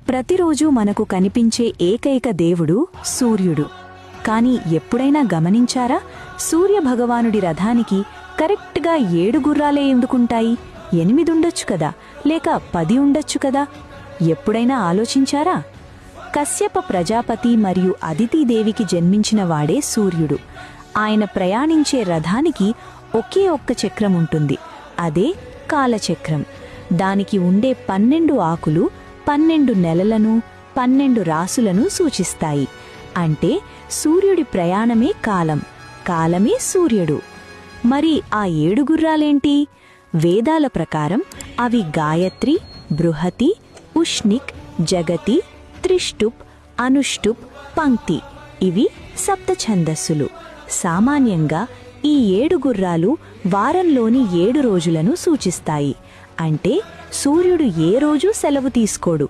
ప్రతిరోజు మనకు కనిపించే ఏకైక దేవుడు సూర్యుడు. కాని ఎప్పుడైనా గమనించారా, సూర్యభగవానుడి రథానికి కరెక్ట్గా 7 గుర్రాలే ఎందుకుంటాయి? 8 ఉండొచ్చు కదా, లేక 10 ఉండొచ్చు కదా. ఎప్పుడైనా ఆలోచించారా? కశ్యప ప్రజాపతి మరియు అదితిదేవికి జన్మించిన వాడే సూర్యుడు. ఆయన ప్రయాణించే రథానికి ఒకే ఒక్క చక్రం ఉంటుంది, అదే కాలచక్రం. దానికి ఉండే 12 ఆకులు 12 నెలలను 12 రాసులను సూచిస్తాయి. అంటే సూర్యుడి ప్రయాణమే కాలం, కాలమే సూర్యుడు. మరి ఆ 7 గుర్రాలేంటి? వేదాల ప్రకారం అవి గాయత్రి, బృహతి, ఉష్ణిక్, జగతి, త్రిష్టుప్, అనుష్టుప్, పంక్తి. ఇవి సప్త ఛందస్సులు. సామాన్యంగా ఈ 7 గుర్రాలు వారంలోని 7 రోజులను సూచిస్తాయి. అంటే సూర్యుడు ఏ రోజు సెలవు తీసుకోడు.